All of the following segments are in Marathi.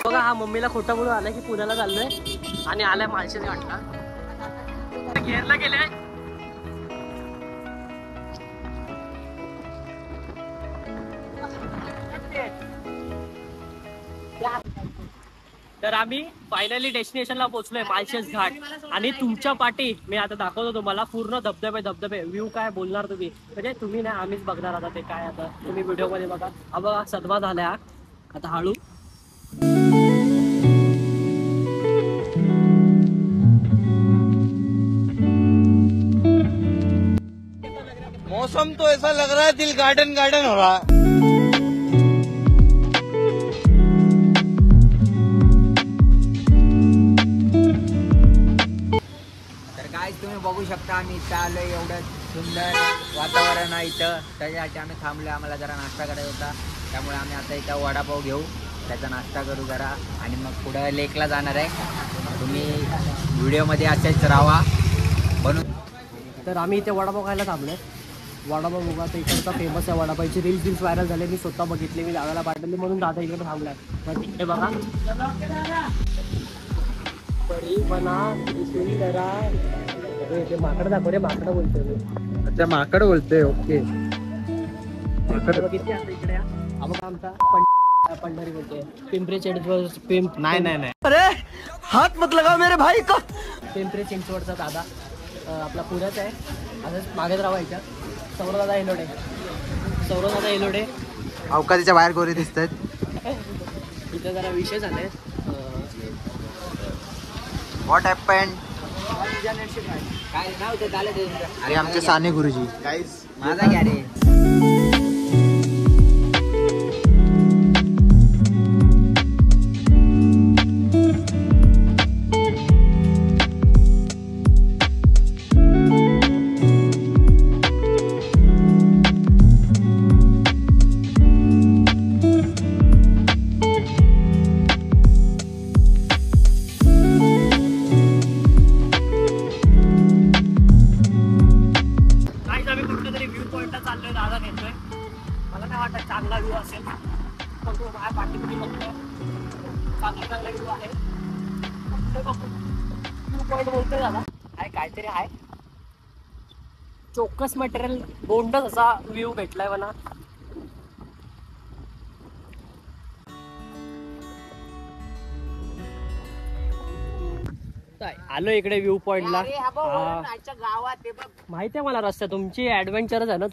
बघा हा मम्मीला खोटं बोलून आलाय की पुण्याला चाललोय आणि आलाय माळशेज घाटला. घेरला गेले. तर आम्ही फायनली डेस्टिनेशनला पोहोचलोय माळशेज घाट. आणि तुमच्या पाठी मी आता दाखवतो तुम्हाला पूर्ण धबधबे व्ह्यू. काय बोलणार तुम्ही, म्हणजे तुम्ही नाही आम्हीच बघणार आता ते काय. आता तुम्ही व्हिडिओ मध्ये बघा. हा बघा सदमा झालाय हा. आता हळू मौसम तो ऐसा लग रहा है दिल गार्डन गार्डन हो रहा है. तुम्ही बघू शकता आम्ही इथं आलोय. एवढं सुंदर वातावरण आहे इथं. त्याच्यासाठी आम्ही थांबलो. आम्हाला जरा नाश्ता करायचा होता, त्यामुळे आम्ही आता इथं वडापाव घेऊ, त्याचा नाश्ता करू जरा आणि मग पुढं लेकला जाणार आहे. तुम्ही व्हिडिओमध्ये असेच राहा बनून. तर आम्ही इथे वडापाव खायला थांबलोय. वडापाव बघा तर इकडचा फेमस आहे वडापावची. रील्स व्हायरल झाले. मी स्वतः बघितले, मी दादाला पाठवले म्हणून दादा इकडे थांबलाय. तर तिकडे बघा बडी बना करा. ते माकड दाखवले. माकड बोलतोय मी. अच्छा माकड बोलतोय. ओके माकड बघितली आता इकडे. हा बघा आमचा पंढरी बोलतोय. पिंपरी चिंचवड. नाही अरे हात मत लगाओ मेरे भाई को. पिंपरी चिंचवडचा दादा आपला पुण्याचा आहे. असंच मागेच राहायच्या. सौरदादा हेलोडे. अवकाशाच्या बाहेर गोरे दिसतात. इथं जरा विषय झाले. What happen. काय नाव ते झालं ते. अरे आमचे साने गुरुजी. गाईस माझा घ्या रे. मला नाही वाटत चांगला व्ह्यू असेल, पण तो माझ्या पाठीमध्ये बघतोय. चांगला व्ह्यू आहे. व्ह्यू पॉईंट बोलतोय दादा. आहे काहीतरी आहे. चोक्कस मटेरियल बोंडच असा व्ह्यू भेटलाय मला. आलो इकडे व्ह्यू पॉइंटला. माहिती आहे मला रस्ता. तुमची ऍडव्हेंचरच आहे ना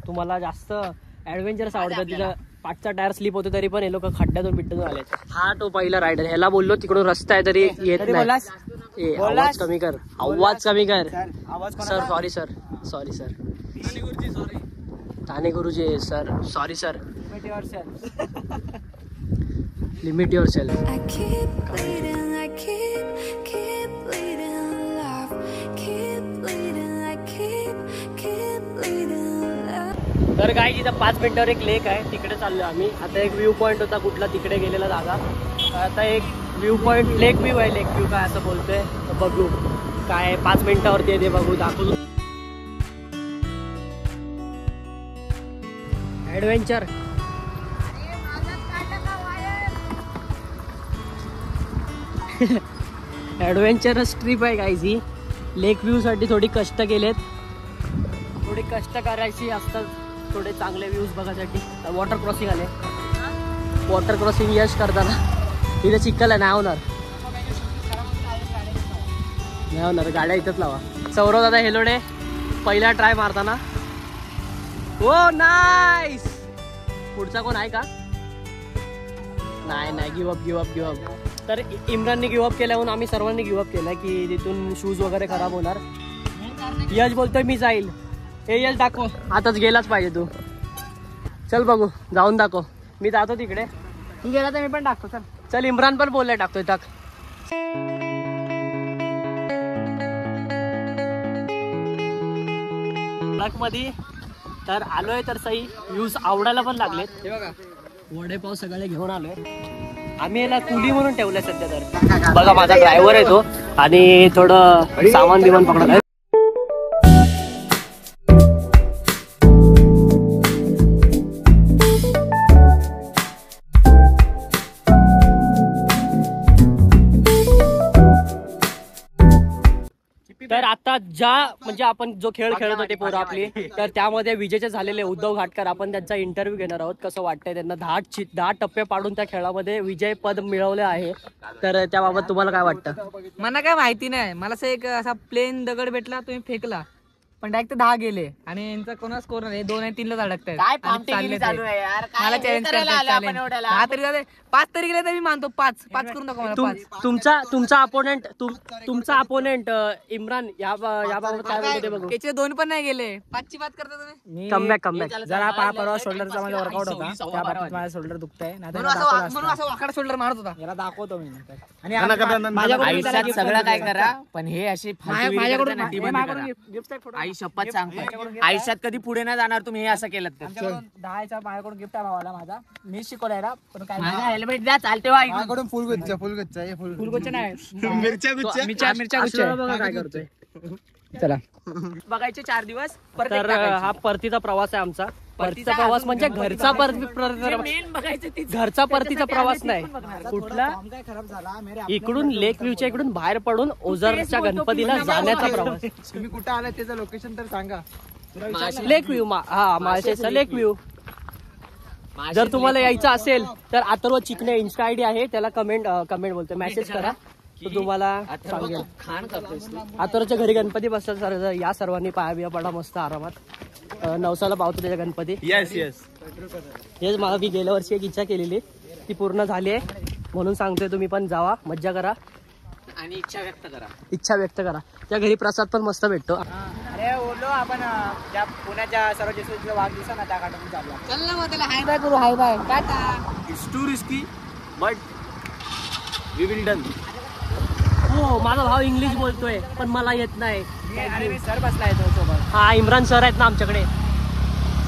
तुम्हाला जास्त ऍडव्हेंचरस आवडतात. तिथं पाठचा टायर स्लिप होतो तरी पण हे लोक खड्ड्यातून बिड्ड्यातून आले. हा तो पहिला रायडर. ह्याला बोललो तिकडून रस्ता आहे तरी येत नाही. आवाज कमी कर. Sir sorry. ठाणे गुरुजी sir sorry sir. Limit yourself. तर काय तिथं 5 मिनिटावर एक लेक आहे, तिकडे चाललो आम्ही. आता एक व्ह्यू पॉईंट होता कुठला तिकडे गेलेला दादा. आता एक व्ह्यू पॉईंट लेक व्ह्यू आहे. लेक व्ह्यू काय असं बोलतोय. बघू काय 5 मिनिटावरती आहे ते बघू दाखवू. ऍडव्हेंचर. ऍडव्हेंचरस ट्रिप आहे गाईज ही. लेक व्ह्यू साठी थोडी कष्ट केलेत. थोडी कष्ट करायची असतात. थोडे चांगले व्ह्यूज बघायसाठी. वॉटर क्रॉसिंग आले. वॉटर क्रॉसिंग यश करताना इथे चिखल आहे. नाही होणार गाड्या इथंच लावा. सौरव दादा हेलोडे पहिला ट्राय मारताना. हो नाईस. पुढचा कोण आहे का. नाही गिव्ह अप. तर इम्रानने गिव्ह अप केल्याहून आम्ही सर्वांनी गिव्ह अप केलं की तिथून शूज वगैरे खराब होणार. यश बोलतोय मी जाईल. हे यश दाखव. आताच गेलाच पाहिजे तू. चल बघू जाऊन दाखव. मी जातो तिकडे. तू गेला तर मी पण टाकतो. चल इम्रान पण बोललाय टाकतोय टाक. मध्ये तर आलोय तर सही व्ह्यूज आवडायला पण लागलेत. हे बघा वडेपाव सगळे घेऊन आलोय आम्ही. याला कुली म्हणून ठेवलंय सध्या. तर बघा माझा ड्रायव्हर आहे तो आणि थोडं सामान बिमान पकडत आहे. ज्या म्हणजे आपण जो खेळ खेळत होते पोरं आपली, तर त्यामध्ये विजेचे झालेले उद्धव घाटकर, आपण त्यांचा इंटरव्ह्यू घेणार आहोत. कसं वाटतंय त्यांना 10 टप्पे पाडून त्या खेळामध्ये विजय पद मिळवले आहे, तर त्याबाबत तुम्हाला काय वाटतं? मला काय माहिती नाही. मला असं एक असा प्लेन दगड भेटला, तुम्ही फेकला, पण डायरेक्ट 10 गेले आणि यांचा कोणा स्कोर नाही. 2 आणि 3 ला अडकतायत. मला चॅलेंज करतात. 10 तरी झाले, 5 तरी गेले तर मी मानतो. 5 करून दाखव मला. 5 तुमचा अपोनेंट इम्रान याबाबत काय बोलते बघू. त्याचे 2 पण नाही गेले. 5 ची बात करता तुम्ही. कमबॅक जरा परवा शोल्डरचा माझा वर्कआउट होता, त्या बाबतीत माझा शोल्डर दुखतंय. म्हणून असं वाकडा शोल्डर मारत होता. याला दाखवतो मी. आणि आयुष्यात सगळं काय करा, पण हे अशी माझ्याकडून आई शपथ सांगतो, आयुष्यात कधी पुढे नाही जाणार तुम्ही हे असं केलं तर. 10चा माझ्याकडून गिफ्ट आहे भावाला माझा. मी शिकवलाय पण काय माझा हेल्मेट द्या, चालते वा. माझ्याकडून फुलगुच्चा फुलगोचे नाही, मिरच्या बघा काय करतोय. चला बघायचे 4 दिवस परत तर हा परतीचा प्रवास आहे आमचा. परतीचा प्रवास म्हणजे घरचा परतीचा प्रवास नाही कुठला. काय खराब झाला. इकडून लेक व्ह्यूच्या इकडून बाहेर पडून ओझरच्या गणपतीला जाण्याचा प्रवास. तुम्ही कुठं आलाय त्याचं लोकेशन तर सांगा. लेक व्ह्यू माळशेजचा लेक व्ह्यू. जर तुम्हाला यायचं असेल तर अथर्व चिकणे इन्स्टा आयडी आहे, त्याला कमेंट बोलतो मेसेज करा, तो तुम्हाला सांगेल. अथर्वच्या घरी गणपती बसतात सर, या सर्वांनी पाया बिया पडा मस्त आरामात. नवसाला पावतो त्याच्या गणपती. येस हेच मला मी गेल्या वर्षी एक इच्छा केलेली, ती पूर्ण झाली आहे. म्हणून सांगतोय तुम्ही पण जावा, मज्जा करा आणि इच्छा व्यक्त करा. त्या घरी प्रसाद पण मस्त भेटतो. अरे बोललो आपण त्या पुण्याच्या सर्व वाढदिवसा ना त्या काढून चालला. चल ना मग त्याला हाय बाय करू. Hi bye tata. It's too risky but we will done. हो, माझा भाव इंग्लिश बोलतोय पण मला येत नाही. अरे मी सर बसलाय तो सोबत. हा, इम्रान सर आहेत ना आमच्याकडे.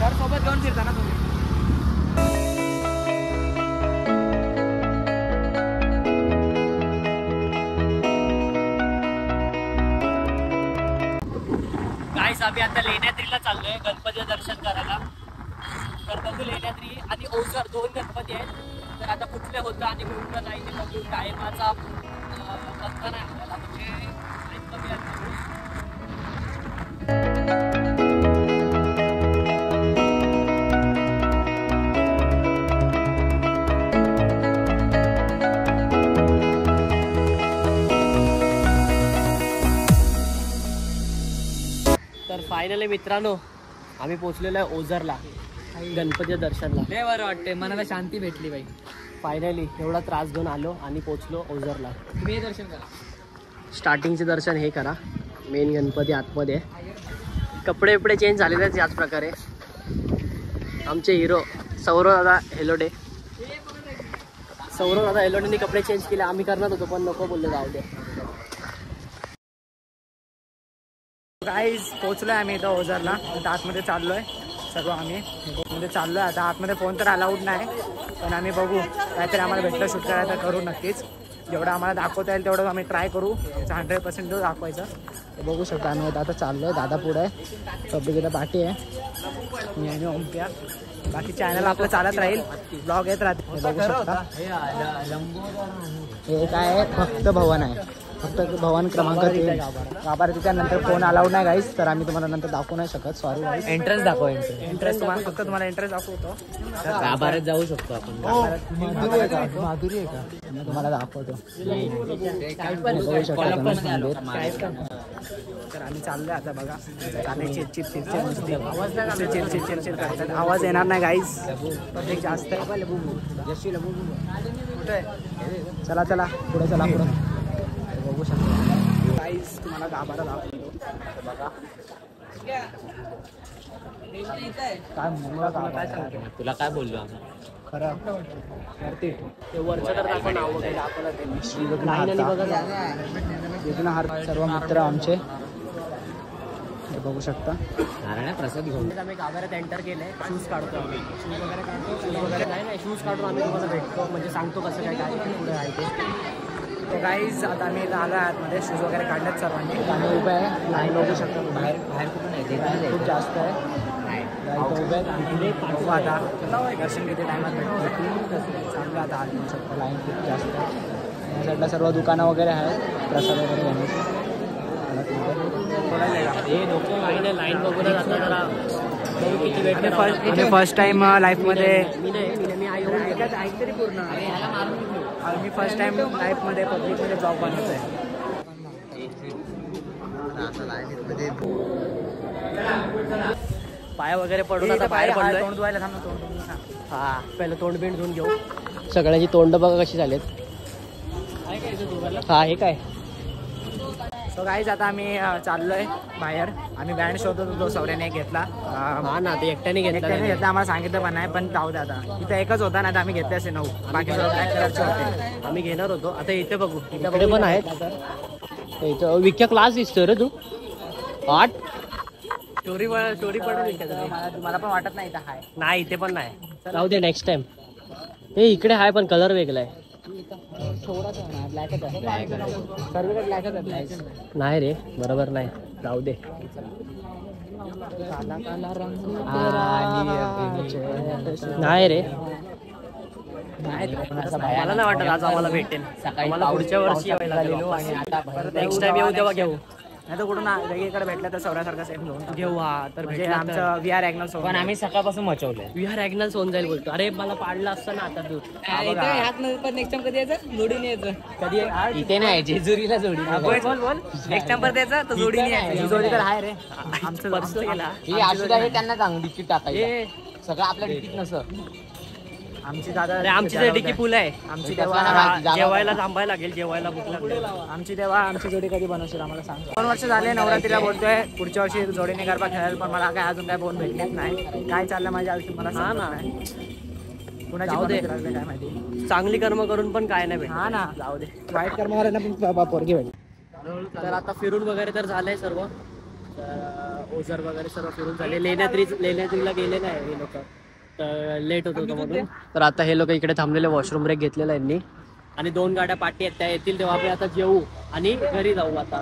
सर सोबत घेऊन फिरता ना तुम्ही. गाईस आम्ही आता लेण्याद्रीला चाललोय गणपतीचं दर्शन करायला. तर बघू, लेण्याद्री आणि ओझर 2 गणपती आहेत. तर आता कुठले होतं आणि कुठलं नाही ते बघू. टायमाचा पत्ता नाही आपल्याला, म्हणजे टाइम कमी आहे. तर फायनली मित्रांनो आम्ही पोहोचलेलो आहे ओझरला गणपतीच्या दर्शनला. लय बरं वाटतंय, मनाला शांती भेटली बाई. फायनली एवढा त्रास घेऊन आलो आणि पोहोचलो ओझरला. तुम्ही दर्शन करा. स्टार्टिंगचे दर्शन हे करा, मेन गणपती आतमध्ये. कपडे बिपडे चेंज झालेले आहेत याच प्रकारे. आमचे हिरो सौरव दादा हेलोडे. हेलोडेने कपडे चेंज केले. आम्ही करणार होतो पण नको बोलले, जाऊ दे. गाईज पोहोचलोय आम्ही इथं ओझरला. आता आतमध्ये चाललोय सर्व आम्ही म्हणजे चाललोय. आता आतमध्ये फोन तर अलाउड नाही, पण आम्ही बघू काहीतरी आम्हाला भेटलं शूट करायला तर करू नक्कीच. जेवढं आम्हाला दाखवता येईल तेवढं आम्ही ट्राय करू. त्याचा 100% जो दाखवायचा ते बघू शकता. आम्ही आता चाललोय. दादा पुढे आहे, पब्लिक इथं पाठी आहे, मी आणि ओमप्या. बाकी चॅनल आपलं चालत राहील, ब्लॉग येत राहतील. बघू शकता. हे काय आहे, फक्त भवन आहे, फक्त भवन क्रमांक 3 गाभार. त्यानंतर फोन अलाउड नाही गाईस, तर आम्ही तुम्हाला नंतर दाखवू नाही शकत. सॉरी गाईस. एंट्रन्स दाखव. एंट्रन्स फक्त तुम्हाला एंट्रन्स दाखवतो. गाभाऱ्यात जाऊ शकतो आपण. माधुरी आहे का, तुम्हाला दाखवतो. बघू शकता तुम्ही. तर आम्ही चाललोय आता. बघा गाणे चिडचिड करतात. आवाज येणार नाही गाईज, पब्लिक जास्त आहे. कुठे चला पुढे चला पुढे. बघू शकता गाईज, तुम्हाला गाभारा दाखवतो. बघा काय मुलगा काय सांगतो तुला काय बोललो आम्ही. खरं ते वरचं तर दाखव नाव वगैरे दाखवलं त्यांनी. विघ्नहार सर्व मित्र आमचे हे बघू शकता. नारायण प्रसाद घेऊन आम्ही गाभाऱ्यात एंटर केलंय. शूज काढतो आम्ही. शूज वगैरे नाही शूज काढून आम्ही तुम्हाला भेटतो, म्हणजे सांगतो कसं काय पुढे आहे ते. तो गाईज आता आम्ही इथं आलो आतमध्ये. शूज वगैरे काढलेत सर्वांनी. आम्ही उभे आहे, लाईन बघू शकतो. बाहेर कुठून आहे खूप जास्त आहे. उभे बघू आता दर्शन किती टायमात भेटतो. चांगलं आता आत येऊ शकतो. लाईन खूप जास्त आहे. या साईडला सर्व दुकानं वगैरे आहेत प्रसाद वगैरे घेण्याची. सोडायला हे लोक काही नाही लाईन बघून आता जरा बघू किती वेट आणि फर्स्ट टाइम लाईफमध्ये मी आई येऊन गेला. ऐक तरी पूर्ण मी फर्स्ट टाइम लाईफमध्ये पब्लिकमध्ये ब्लॉग बनवतोय. पाय वगैरे पडून आता बाहेर पडलोय. तोंड धुवायला थांब ना, तोंड धुवून खा. हा पहिलं तोंड बिंड धुवून घेऊ. सगळ्यांची तोंड बघा कशी झालेत. हा हे काय सो गाईज आता आम्ही चाललोय बाहेर. आम्ही बँड शोधत होतो, सौर्याने घेतला. हा ना ते एकट्याने घेतला. आम्हाला सांगितलं पण नाही, पण जाऊ दे आता. इथं एकच होता ना, तर आम्ही घेतले असे 9. बाकी ब्लॅक कलरचे होते. आम्ही घेणार होतो. आता इथे बघू, इकडे पण आहेत. इथं विक्या क्लास दिसतोय रे तू. 8 स्टोरी पडेल. मला पण वाटत नाही इथं हाय. नाही इथे पण नाही. जाऊ दे नेक्स्ट टाइम. हे इकडे आहे पण कलर वेगळा आहे. नाही रे बरोबर नाही. जाऊ दे. नाही रे मला नाही वाटत आज आम्हाला भेटेल. मला पुढच्या वर्षी यावं लागेल. नेक्स्ट टाइम येऊ तेव्हा घेऊ. नाही तर कुठून वेगळीकडे भेटलं तर सौर्यासारखा सेम घेऊन घेऊ. हा तर म्हणजे आमचं VR Agnals होऊन. पण आम्ही सकाळपासून मचवलंय. विहार ॲग्नल्स होऊन जाईल बोलतो. अरे मला पाडलं असतं ना आता तू. नेक्स्ट टाइम कधी यायचं जोडीने यायचं. कधी इथे नाही जेजुरीला जोडी. बोल नेक्स्ट टाइम परत यायचं तर जोडीने यायचं. ही जोडी तर आहे रे. आमचं पर्सनल गेला. ही आशुदा हे त्यांना चांगली डिकीट टाकायची. सगळं आपल्या डिकीट नसं. आमची दादा अरे आमची तर डिकी फुल आहे. आमची जेवायला थांबायला लागेल. जेवायला भूक लागेल. आमची जोडी कधी बनवशील आम्हाला सांग. 2 वर्ष झाले नवरात्रीला बोलतोय. पुढच्या वर्षी जोडीने गरबा खेळायला, पण मला काय अजून काय बोल भेटलेच नाही. काय चाललं माझ्या आयुष्यात मला हा ना. कुणाची जाऊ दे. बनवायची लागली काय माहिती. चांगली कर्म करून पण काय नाही भेट. हा ना जाऊ दे. वाईट कर्मवाल्यांना पण पोरगी भेट. तर आता फिरून वगैरे तर झालंय सर्व. तर ओझर वगैरे सर्व फिरून झाले. लेण्याद्रीला गेले नाही हे लोक. तर लेट होत होतं म्हणून. तर आता हे लोक इकडे थांबलेले. वॉशरूम ब्रेक घेतलेला यांनी. आणि 2 गाड्या पाठी आहेत. त्या येतील तेव्हा आपण आता जेवू आणि घरी जाऊ. आता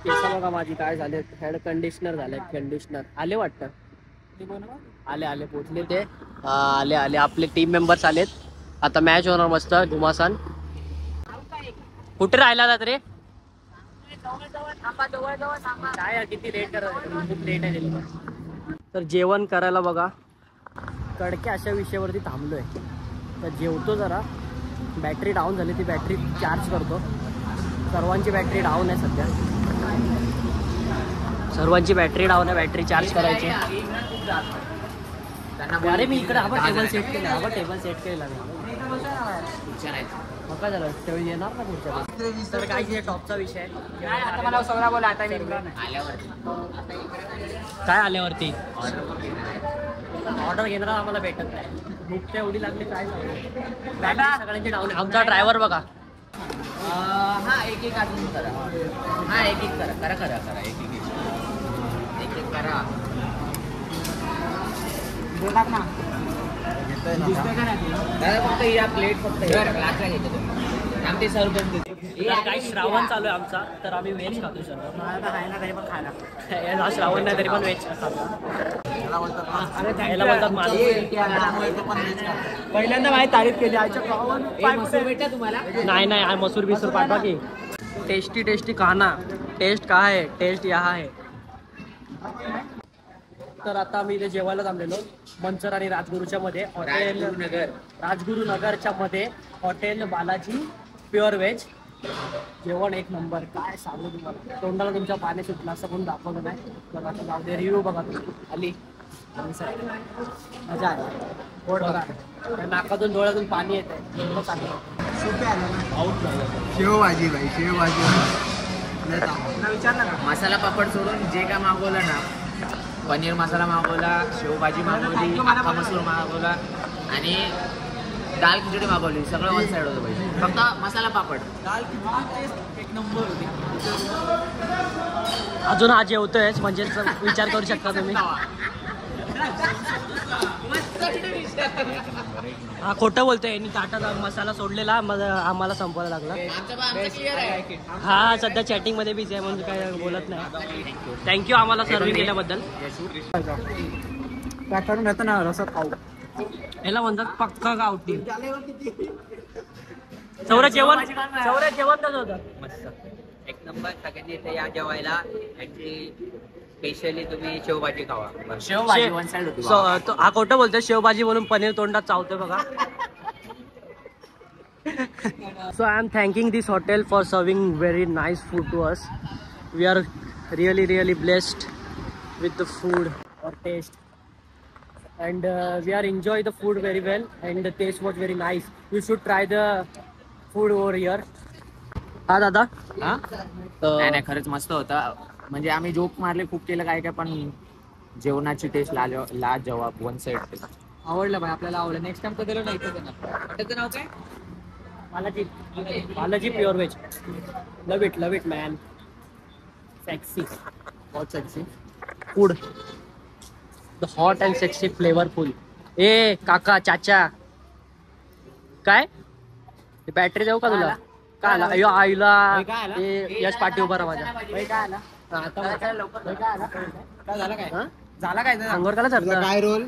केस बघा माझी काय झाले. हेड कंडिशनर झाले. कंडिशनर आले वाटतं. आले पोचले ते. आले आपले टीम मेंबर्स आलेत. आता मॅच होणार मस्त घुमासान. कुठे राहिला जात रे. काय यार किती लेट करत. खूप लेट आहे. तर जेवण करायला बघा कडके अशा विषयावरती थांबलोय. तर जेवतो जरा. बॅटरी डाऊन झाली. ती बॅटरी चार्ज करतो. सर्वांची बॅटरी डाऊन आहे सध्या. सर्वांची बॅटरी डाऊन आहे. बॅटरी चार्ज करायची. अरे मी इकडे आपण टेबल सेट केलेला. मग काय झालं तेव्हा येणार ना पुढच्या. तर काय टॉपचा विषय आहे. आता मला सौरा बोला. आता मी काय आल्यावरती ऑर्डर घेणार आम्हाला भेटत नाही. भूक तर एवढी लागली काय सगळ्यांची डाऊन. आमचा ड्रायव्हर बघा. हा एक अजून करा. हा एक करा एक करा. बोला ना. फक्त या प्लेट फक्त ग्लासला घ्यायचं तुम्ही. आमचे सर्व पण काही श्रावण चालू आहे आमचा. तर आम्ही व्हेज खातो सर्व. आहे ना तरी पण खायला. श्रावण नाही तरी पण व्हेज खातो. याला बोलतात माणूस. पहिल्यांदा माझी तारीफ केली. मसूर भेटा तुम्हाला. नाही मसूर बिसूर पाठवा की. टेस्टी खाना. टेस्ट का है. टेस्ट यहाँ है. तर आता आम्ही इथे जेवायला थांबलेलो. मंचर आणि राजगुरूच्या मध्ये हॉटेल राजगुरुनगरच्या मध्ये हॉटेल बालाजी प्युअर व्हेज. जेवण एक नंबर. काय सांगू तुम्हाला. तोंडाला तुमच्या पाणी सुटलं असं कोण दाखवलं नाही. बघा आता जाऊ दे. रिव्ह्यू बघा तुम्ही. आली मजा आहे. गोड बघा. नाकातून डोळ्यातून पाणी येत आहे. शेवभाजी भाई शेवभाजी. विचारलं का. मसाला पापड सोडून जे काय मागवलं ना. पनीर मसाला मागवला. शेवभाजी मागवली. अख्खा मसूर मागवला. आणि दाल खिचडी मागवली. सगळं वन साईड होतं पाहिजे. फक्त मसाला पापड. दाल खिचडी एक नंबर होती. अजून हा जेवतोय म्हणजे विचार करू शकता तुम्ही. हा खोटं बोलतोय. यांनी ताटाचा मसाला सोडलेला मग आम्हाला संपवायला लागला. हा सध्या चॅटिंग मध्ये बिझी आहे म्हणजे काय बोलत नाही. थँक्यू आम्हाला सर्विंग केल्याबद्दल. पॅक करून घेतो ना रसद खाऊ. याला म्हणतात पक्का गावठी. सौरभ जेवण कसं होतं. एक नंबर. सगळ्यांनी इथे या जेवायला. आणि स्पेशली तुम्ही शेवभाजी खावा. शेवभाजी वन साइड होती. हा खोटं बोलतोय. शेवभाजी म्हणून पनीर तोंडात चावतोय बघा. So I am thanking this hotel for serving very nice food to us. We are really blessed with the food or taste, and we are enjoy the food very well, and the taste was very nice. You should try the food over here. हा दादा. नाही खरंच मस्त होता. म्हणजे आम्ही जोक मारले खूप केलं काय पण जेवणाची टेस्ट ला जवाब वन साइड. आवडलं भाई आपल्याला आवडलं. नेक्स्ट टाइम कधी नाही इथं देणार. हॉटेलचं नाव काय? Balaji pure veg. Love it man. Sexy. बहुत sexy food. The hot and sexy flavourful. ए काका चाचा काय बॅटरी देऊ का तुला? काय आला? अयो आईला यश पाठी उभा राहा माझ्या. झाला काय अंगावर काला चढला काय रोल?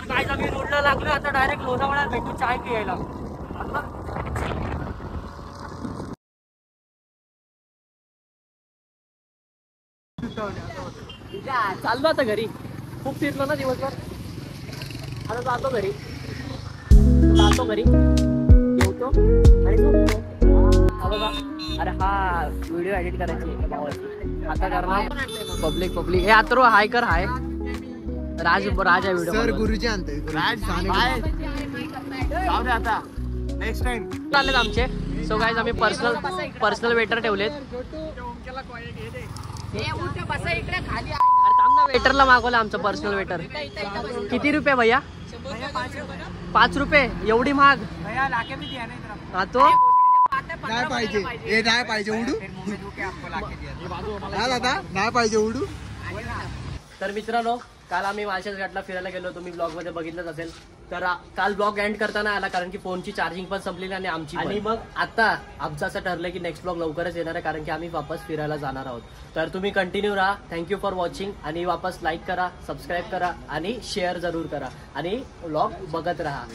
काय आम्ही रोडला लागलो आता. डायरेक्ट लोणावळ्यात भेटू चाय प्यायला. चाललो आता घरी. खूप फिरलो ना दिवसभर. आता जातो घरी. जेवतो आणि झोपतो. हा बघा. अरे हा व्हिडिओ एडिट करायची आता करणार. पब्लिक हे आतरो हाय कर. हाय राज आहे व्हिडिओ. सर गुरुजी आणतोय. आता नेक्स्ट टाइम चाललेत आमचे. सो गाईज आम्ही पर्सनल वेटर ठेवलेत. अरे थांब ना. वेटरला मागवलं आमचं पर्सनल वेटर. किती रुपये भैया? 5 रुपये. एवढी महाग? हा तो नाही पाहिजे. हे नाही पाहिजे उडू. दादा नाही पाहिजे उडू. तर मित्रांनो काल आम्ही माळशेज घाटला फिरायला गेलो. तुम्ही ब्लॉग मध्ये बघितलंच असेल. तर काल ब्लॉग एंड करताना आला कारण की फोनची चार्जिंग पण संपलेली आणि आमची. आणि मग आता आमचं असं ठरलं की नेक्स्ट ब्लॉग लवकरच येणार आहे कारण की आम्ही वापस फिरायला जाणार आहोत. तर तुम्ही कंटिन्यू राहा. Thank you for watching. आणि वापस लाईक करा, सबस्क्राईब करा आणि शेअर जरूर करा आणि ब्लॉग बघत राहा.